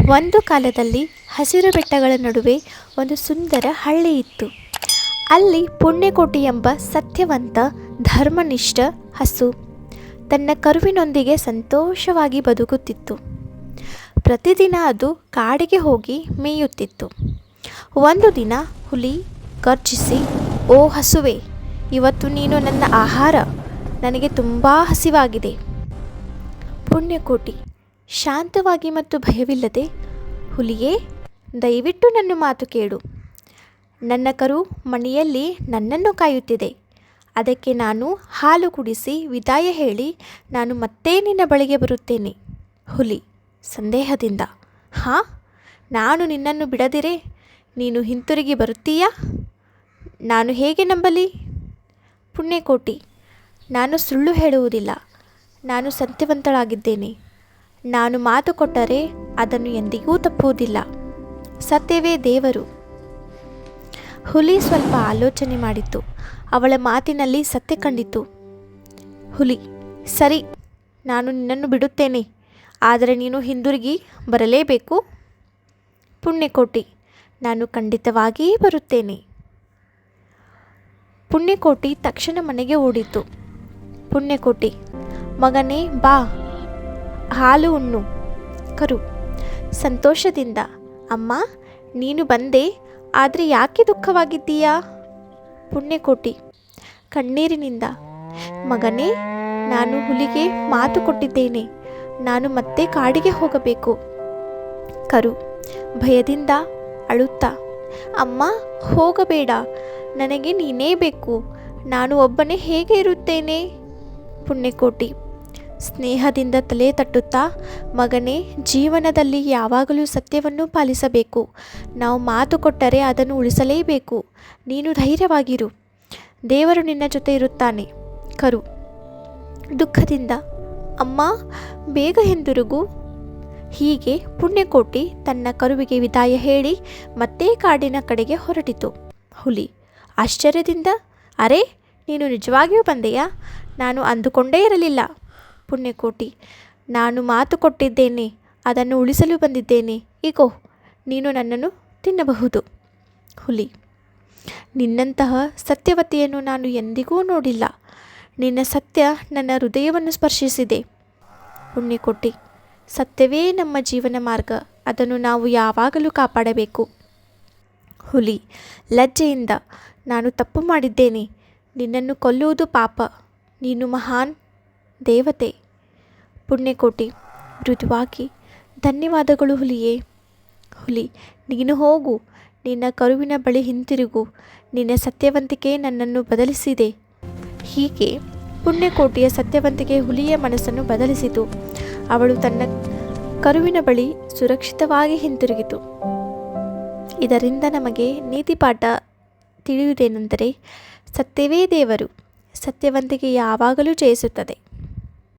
ಒಂದು ಕಾಲದಲ್ಲಿ ಹಸಿರು ಬೆಟ್ಟಗಳ ನಡುವೆ ಒಂದು ಸುಂದರ ಹಳ್ಳಿ ಇತ್ತು. ಅಲ್ಲಿ ಪುಣ್ಯಕೋಟಿ ಎಂಬ ಸತ್ಯವಂತ ಧರ್ಮನಿಷ್ಠ ಹಸು ತನ್ನ ಕರುವಿನೊಂದಿಗೆ ಸಂತೋಷವಾಗಿ ಬದುಕುತ್ತಿತ್ತು. ಪ್ರತಿದಿನ ಅದು ಕಾಡಿಗೆ ಹೋಗಿ ಮೇಯುತ್ತಿತ್ತು. ಒಂದು ದಿನ ಹುಲಿ ಗರ್ಜಿಸಿ, "ಓ ಹಸುವೆ, ಇವತ್ತು ನೀನು ನನ್ನ ಆಹಾರ. ನನಗೆ ತುಂಬ ಹಸಿವಾಗಿದೆ." ಪುಣ್ಯಕೋಟಿ ಶಾಂತವಾಗಿ ಮತ್ತು ಭಯವಿಲ್ಲದೆ, "ಹುಲಿಯೇ, ದಯವಿಟ್ಟು ನನ್ನ ಮಾತು ಕೇಳು. ನನ್ನ ಕರು ಮನೆಯಲ್ಲಿ ನನ್ನನ್ನು ಕಾಯುತ್ತಿದೆ. ಅದಕ್ಕೆ ನಾನು ಹಾಲು ಕುಡಿಸಿ ವಿದಾಯ ಹೇಳಿ ನಾನು ಮತ್ತೆ ನಿನ್ನ ಬಳಿಗೆ ಬರುತ್ತೇನೆ." ಹುಲಿ ಸಂದೇಹದಿಂದ, "ಹಾಂ, ನಾನು ನಿನ್ನನ್ನು ಬಿಡದಿರೆ ನೀನು ಹಿಂತಿರುಗಿ ಬರುತ್ತೀಯಾ? ನಾನು ಹೇಗೆ ನಂಬಲಿ?" ಪುಣ್ಯಕೋಟಿ, "ನಾನು ಸುಳ್ಳು ಹೇಳುವುದಿಲ್ಲ. ನಾನು ಸತ್ಯವಂತಳಾಗಿದ್ದೇನೆ. ನಾನು ಮಾತು ಕೊಟ್ಟರೆ ಅದನ್ನು ಎಂದಿಗೂ ತಪ್ಪುವುದಿಲ್ಲ. ಸತ್ಯವೇ ದೇವರು." ಹುಲಿ ಸ್ವಲ್ಪ ಆಲೋಚನೆ ಮಾಡಿತು. ಅವಳ ಮಾತಿನಲ್ಲಿ ಸತ್ಯ ಕಂಡಿತು. ಹುಲಿ, "ಸರಿ, ನಾನು ನಿನ್ನನ್ನು ಬಿಡುತ್ತೇನೆ. ಆದರೆ ನೀನು ಹಿಂದಿರುಗಿ ಬರಲೇಬೇಕು." ಪುಣ್ಯಕೋಟಿ, "ನಾನು ಖಂಡಿತವಾಗಿಯೇ ಬರುತ್ತೇನೆ." ಪುಣ್ಯಕೋಟಿ ತಕ್ಷಣ ಮನೆಗೆ ಓಡಿತು. ಪುಣ್ಯಕೋಟಿ, "ಮಗನೇ ಬಾ, ಹಾಲು ಉಣ್ಣು." ಕರು ಸಂತೋಷದಿಂದ, "ಅಮ್ಮ, ನೀನು ಬಂದೆ, ಆದರೆ ಯಾಕೆ ದುಃಖವಾಗಿದ್ದೀಯಾ?" ಪುಣ್ಯಕೋಟಿ ಕಣ್ಣೀರಿನಿಂದ, "ಮಗನೇ, ನಾನು ಹುಲಿಗೆ ಮಾತು ಕೊಟ್ಟಿದ್ದೇನೆ. ನಾನು ಮತ್ತೆ ಕಾಡಿಗೆ ಹೋಗಬೇಕು." ಕರು ಭಯದಿಂದ ಅಳುತ್ತಾ, "ಅಮ್ಮ, ಹೋಗಬೇಡ. ನನಗೆ ನೀನೇ ಬೇಕು. ನಾನು ಒಬ್ಬನೇ ಹೇಗೆ ಇರುತ್ತೇನೆ?" ಪುಣ್ಯಕೋಟಿ ಸ್ನೇಹದಿಂದ ತಲೆ ತಟ್ಟುತ್ತಾ, "ಮಗನೇ, ಜೀವನದಲ್ಲಿ ಯಾವಾಗಲೂ ಸತ್ಯವನ್ನು ಪಾಲಿಸಬೇಕು. ನಾವು ಮಾತು ಕೊಟ್ಟರೆ ಅದನ್ನು ಉಳಿಸಲೇಬೇಕು. ನೀನು ಧೈರ್ಯವಾಗಿರು. ದೇವರು ನಿನ್ನ ಜೊತೆ ಇರುತ್ತಾನೆ." ಕರು ದುಃಖದಿಂದ, "ಅಮ್ಮ, ಬೇಗ ಹಿಂದಿರುಗು." ಹೀಗೆ ಪುಣ್ಯಕೋಟಿ ತನ್ನ ಕರುವಿಗೆ ವಿದಾಯ ಹೇಳಿ ಮತ್ತೆ ಕಾಡಿನ ಕಡೆಗೆ ಹೊರಟಿತು. ಹುಲಿ ಆಶ್ಚರ್ಯದಿಂದ, "ಅರೆ, ನೀನು ನಿಜವಾಗಿಯೂ ಬಂದೆಯಾ? ನಾನು ಅಂದುಕೊಂಡೇ ಇರಲಿಲ್ಲ." ಪುಣ್ಯಕೋಟಿ, "ನಾನು ಮಾತು ಕೊಟ್ಟಿದ್ದೇನೆ. ಅದನ್ನು ಉಳಿಸಲು ಬಂದಿದ್ದೇನೆ. ಇಗೋ, ನೀನು ನನ್ನನ್ನು ತಿನ್ನಬಹುದು." ಹುಲಿ, "ನಿನ್ನಂತಹ ಸತ್ಯವತಿಯನ್ನು ನಾನು ಎಂದಿಗೂ ನೋಡಿಲ್ಲ. ನಿನ್ನ ಸತ್ಯ ನನ್ನ ಹೃದಯವನ್ನು ಸ್ಪರ್ಶಿಸಿದೆ." ಪುಣ್ಯಕೋಟಿ, "ಸತ್ಯವೇ ನಮ್ಮ ಜೀವನ ಮಾರ್ಗ. ಅದನ್ನು ನಾವು ಯಾವಾಗಲೂ ಕಾಪಾಡಬೇಕು." ಹುಲಿ ಲಜ್ಜೆಯಿಂದ, "ನಾನು ತಪ್ಪು ಮಾಡಿದ್ದೇನೆ. ನಿನ್ನನ್ನು ಕೊಲ್ಲುವುದು ಪಾಪ. ನೀನು ಮಹಾನ್ ದೇವತೆ." ಪುಣ್ಯಕೋಟಿ ಮೃದುವಾಗಿ, "ಧನ್ಯವಾದಗಳು ಹುಲಿಯೇ." ಹುಲಿ, "ನೀನು ಹೋಗು. ನಿನ್ನ ಕರುವಿನ ಬಳಿ ಹಿಂತಿರುಗು. ನಿನ್ನ ಸತ್ಯವಂತಿಕೆ ನನ್ನನ್ನು ಬದಲಿಸಿದೆ." ಹೀಗೆ ಪುಣ್ಯಕೋಟಿಯ ಸತ್ಯವಂತಿಕೆ ಹುಲಿಯ ಮನಸ್ಸನ್ನು ಬದಲಿಸಿತು. ಅವಳು ತನ್ನ ಕರುವಿನ ಬಳಿ ಸುರಕ್ಷಿತವಾಗಿ ಹಿಂತಿರುಗಿತು. ಇದರಿಂದ ನಮಗೆ ನೀತಿಪಾಠ ತಿಳಿಯುವುದೇನೆಂದರೆ, ಸತ್ಯವೇ ದೇವರು. ಸತ್ಯವಂತಿಕೆ ಯಾವಾಗಲೂ ಜಯಿಸುತ್ತದೆ.